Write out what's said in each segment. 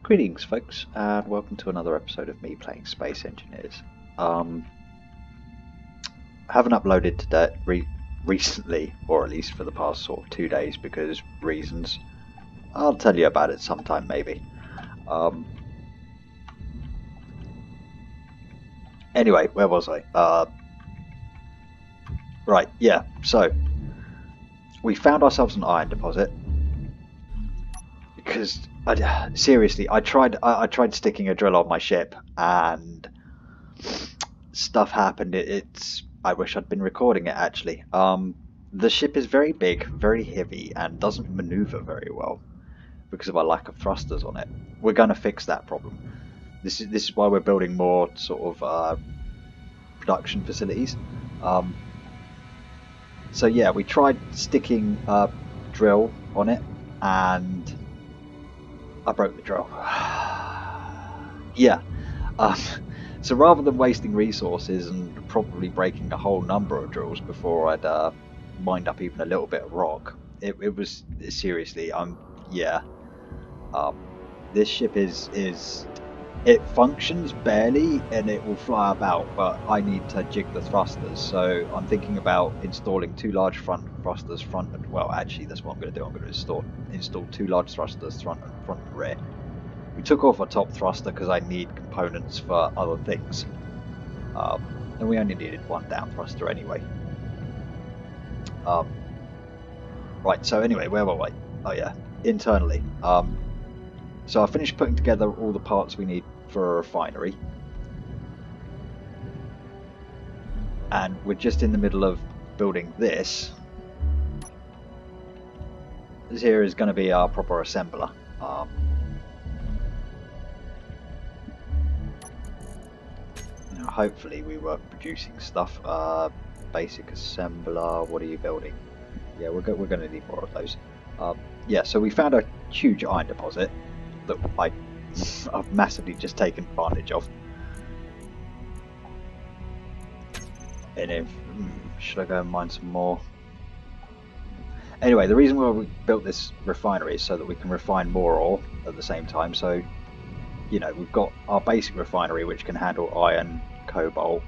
Greetings, folks, and welcome to another episode of me playing Space Engineers. Haven't uploaded today recently, or at least for the past sort of 2 days, because reasons. I'll tell you about it sometime, maybe. Anyway, where was I? Right, yeah. So we found ourselves an iron deposit because seriously, I tried sticking a drill on my ship and stuff happened. I wish I'd been recording it actually. The ship is very big, very heavy, and doesn't maneuver very well because of our lack of thrusters on it. We're going to fix that problem. This is why we're building more sort of production facilities. So yeah, we tried sticking a drill on it, and I broke the drill. Yeah. So rather than wasting resources and probably breaking a whole number of drills before I'd mined up even a little bit of rock, it was seriously, yeah. This ship it functions barely and it will fly about, but I need to jig the thrusters, so I'm thinking about installing 2 large front thrusters well, actually that's what I'm going to do. I'm going to install 2 large thrusters front and rear. We took off our top thruster because I need components for other things, and we only needed 1 down thruster anyway. Right, so anyway, where were we? Oh yeah, internally. So I finished putting together all the parts we need for a refinery, and we're just in the middle of building this. This here is going to be our proper assembler. Hopefully we were producing stuff. Basic assembler, what are you building? Yeah, we're going to need more of those. Yeah, so we found a huge iron deposit that I've massively just taken advantage of. And should I go and mine some more? Anyway, the reason why we built this refinery is so that we can refine more ore at the same time. So, you know, we've got our basic refinery which can handle iron, cobalt,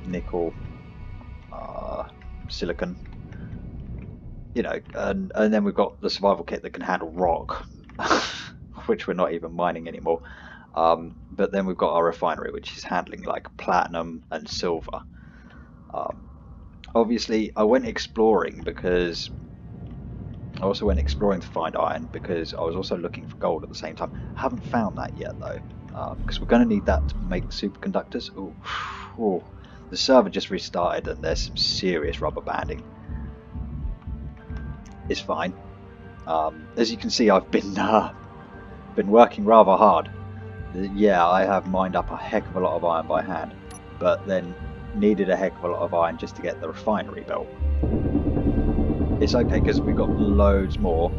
nickel, silicon, you know, and then we've got the survival kit that can handle rock, which we're not even mining anymore. But then we've got our refinery which is handling like platinum and silver. Obviously I went exploring because I also went exploring to find iron because I was also looking for gold at the same time. Haven't found that yet though, because we're going to need that to make superconductors. Ooh, the server just restarted and there's some serious rubber banding. It's fine. As you can see, I've been working rather hard. Yeah, I have mined up a heck of a lot of iron by hand, but then needed a heck of a lot of iron just to get the refinery built. It's okay because we've got loads more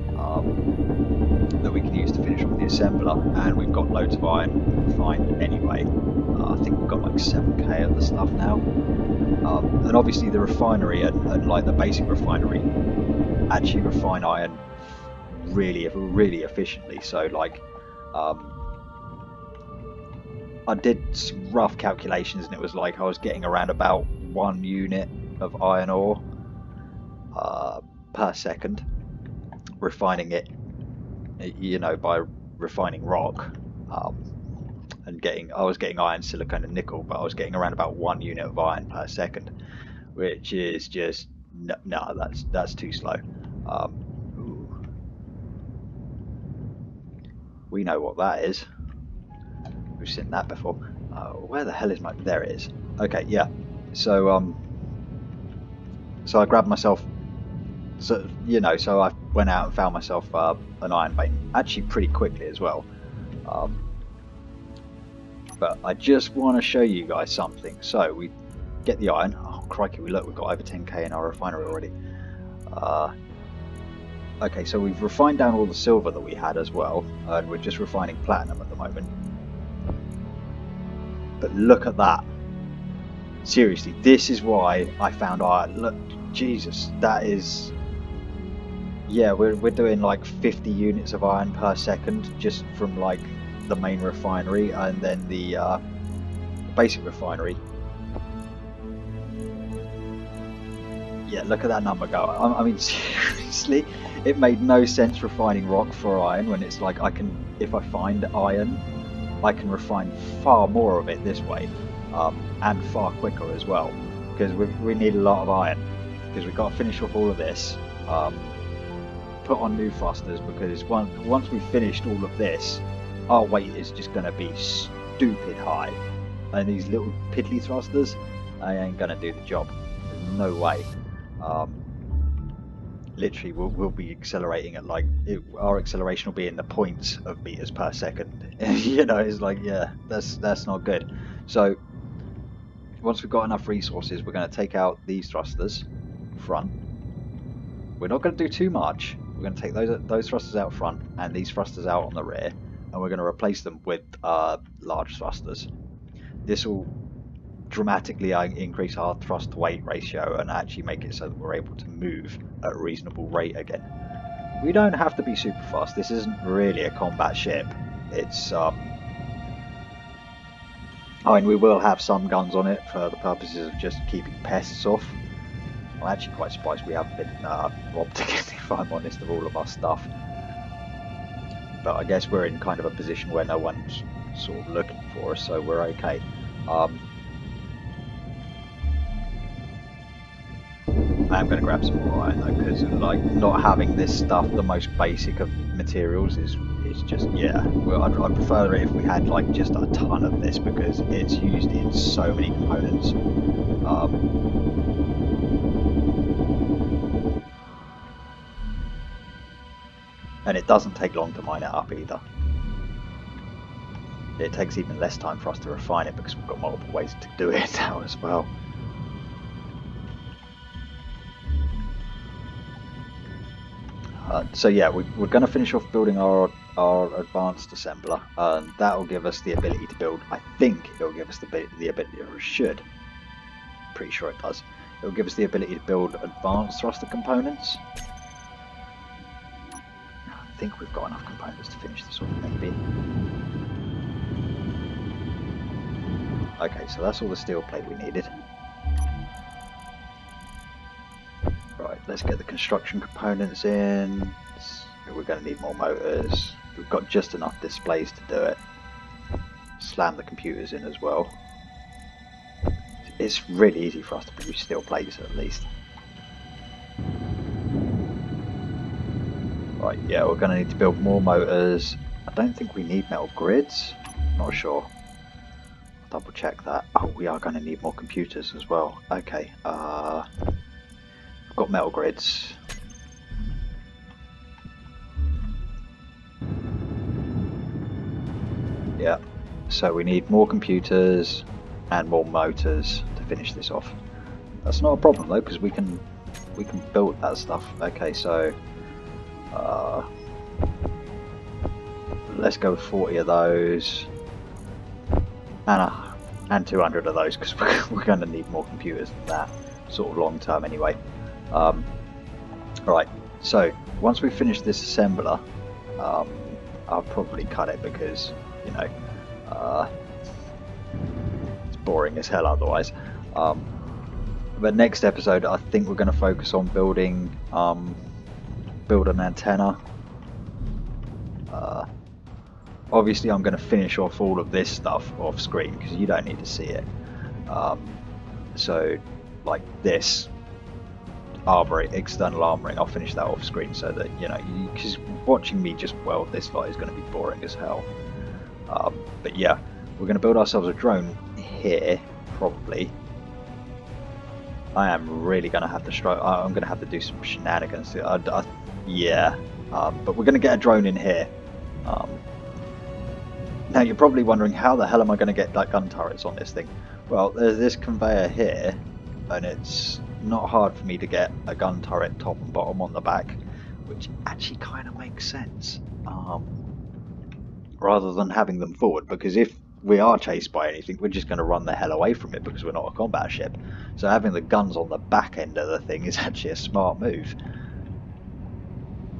that we can use to finish off the assembler, and we've got loads of iron refined anyway. I think we've got like 7k of the stuff now. And obviously the refinery and like the basic refinery actually refine iron really efficiently. So like I did some rough calculations and it was like I was getting around about 1 unit of iron ore per second, refining it, you know, by refining rock, and I was getting iron, silicon and nickel, but I was getting around about 1 unit of iron per second, which is just no, that's too slow. We know what that is. We've seen that before. Where the hell is my... There it is. Okay, yeah. So so I grabbed myself, so you know, so I went out and found myself an iron vein, actually pretty quickly as well. But I just want to show you guys something. So we get the iron. Oh crikey, we've got over 10k in our refinery already. Okay, so we've refined down all the silver that we had as well, and we're just refining platinum at the moment. But look at that. Seriously, this is why I found iron. Look, Jesus, that is Yeah, we're doing like 50 units of iron per second just from like the main refinery and then the basic refinery. Yeah, look at that number go. I mean, seriously, it made no sense refining rock for iron when it's like if I find iron, I can refine far more of it this way, and far quicker as well, because we need a lot of iron, because we've got to finish off all of this, put on new thrusters, because once we've finished all of this, our weight is just going to be stupid high, and these little piddly thrusters, they ain't going to do the job. There's no way. Literally we'll be accelerating at like our acceleration will be in the points of meters per second. You know, it's like, yeah, that's not good. So once we've got enough resources, we're going to take out these thrusters front. We're not going to do too much. We're going to take those thrusters out front and these thrusters out on the rear, and we're going to replace them with large thrusters. This will dramatically increase our thrust to weight ratio and actually make it so that we're able to move at a reasonable rate again. We don't have to be super fast. This isn't really a combat ship. It's I mean, we will have some guns on it for the purposes of just keeping pests off. I'm actually quite surprised we haven't been robbed again, if I'm honest, of all of our stuff. But I guess we're in kind of a position where no one's sort of looking for us, so we're okay. I am going to grab some more iron though, because like not having this stuff, the most basic of materials, is just, yeah. Well, I'd prefer it if we had like just a ton of this, because it's used in so many components. And it doesn't take long to mine it up either. It takes even less time for us to refine it because we've got multiple ways to do it now as well. So yeah, we're going to finish off building our advanced assembler, and that will give us the ability to build, I think it'll give us the ability, or it should, pretty sure it does, it'll give us the ability to build advanced thruster components. I think we've got enough components to finish this off, maybe. Okay, so that's all the steel plate we needed. Right, let's get the construction components in. We're going to need more motors. We've got just enough displays to do it. Slam the computers in as well. It's really easy for us to produce steel plates, at least. Right, yeah, we're going to need to build more motors. I don't think we need metal grids. Not sure. I'll double check that. Oh, we are going to need more computers as well. Okay, we've got metal grids. Yeah, so we need more computers and more motors to finish this off. That's not a problem though, because we can build that stuff. Okay, so let's go with 40 of those and 200 of those, because we're going to need more computers than that, sort of long term anyway. Right, so once we finish this assembler, I'll probably cut it because, you know, it's boring as hell otherwise. But next episode, I think we're going to focus on building build an antenna. Obviously, I'm going to finish off all of this stuff off screen because you don't need to see it. So, like this external armoring, I'll finish that off screen so that, you know, because watching me just weld this fight is going to be boring as hell. But yeah, we're going to build ourselves a drone here, probably. I am really going to have to I'm going to have to do some shenanigans. Yeah, but we're going to get a drone in here. Now you're probably wondering, how the hell am I going to get like gun turrets on this thing? Well, there's this conveyor here, and it's not hard for me to get a gun turret top and bottom on the back, which actually kind of makes sense, rather than having them forward, because if we are chased by anything, we're just going to run the hell away from it because we're not a combat ship. So having the guns on the back end of the thing is actually a smart move.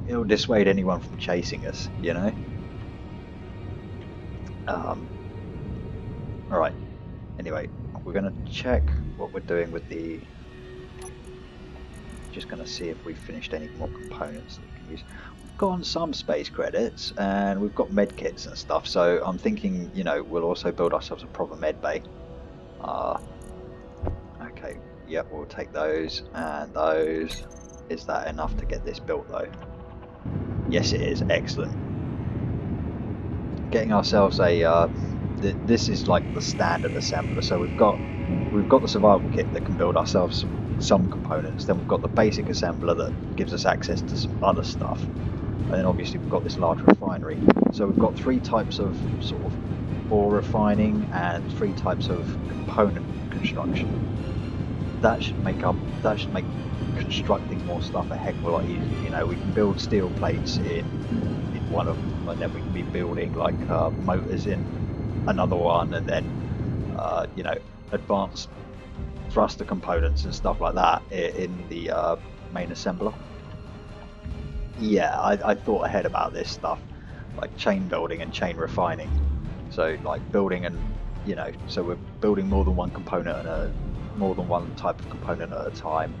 it'll dissuade anyone from chasing us, you know. All right. Anyway, we're gonna check what we're doing with the. Just gonna see if we've finished any more components that we can use. We've gotten some space credits and we've got med kits and stuff. So I'm thinking, you know, we'll also build ourselves a proper med bay. Okay. Yep, we'll take those and those. Is that enough to get this built though? Yes, it is. Excellent. Getting ourselves a. This is like the standard assembler. So we've got the survival kit that can build ourselves some components. Then we've got the basic assembler that gives us access to some other stuff. And then obviously we've got this large refinery. So we've got 3 types of sort of ore refining and 3 types of component construction. That should make constructing more stuff a heck of a lot easier. You know, we can build steel plates in one of them, and then we can be building like motors in another one, and then you know, advanced thruster components and stuff like that in the main assembler. Yeah, I thought ahead about this stuff, like chain building and chain refining. So like building and, you know, so we're building more than one component and more than one type of component at a time,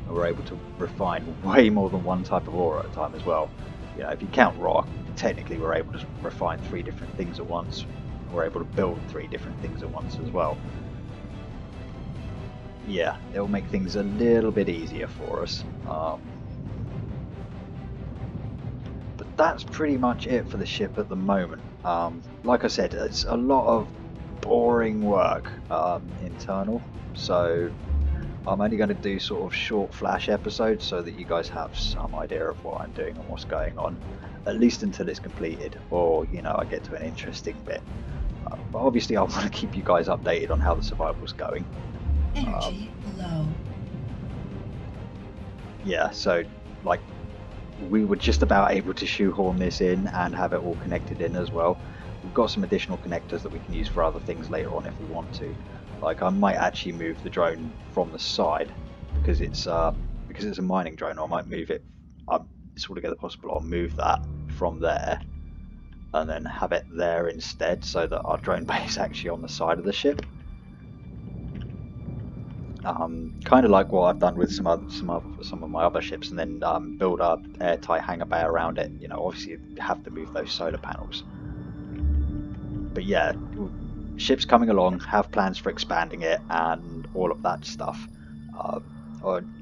and we're able to refine way more than one type of ore at a time as well. You know, if you count rock, technically we're able to refine 3 different things at once. We're able to build 3 different things at once as well. Yeah, it'll make things a little bit easier for us. But that's pretty much it for the ship at the moment. Like I said, it's a lot of boring work internal, so I'm only going to do sort of short flash episodes so that you guys have some idea of what I'm doing and what's going on, at least until it's completed, or, you know, I get to an interesting bit. But obviously I want to keep you guys updated on how the survival's going. Energy low. Yeah, so like we were just about able to shoehorn this in and have it all connected in as well. We've got some additional connectors that we can use for other things later on if we want to. Like I might actually move the drone from the side because it's a mining drone. I might move it. It's altogether possible. I'll move that from there and then have it there instead, so that our drone bay is actually on the side of the ship. Kind of like what I've done with some of my other ships, and then build a airtight hangar bay around it. You know, obviously you have to move those solar panels. But yeah, ship's coming along. Have plans for expanding it and all of that stuff.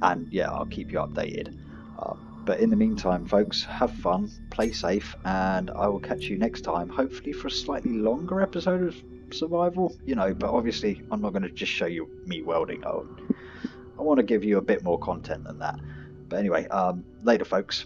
And yeah, I'll keep you updated. But in the meantime, folks, have fun, play safe, and I will catch you next time. Hopefully for a slightly longer episode of survival, you know, but obviously I'm not going to just show you me welding. I want to give you a bit more content than that. But anyway, later folks.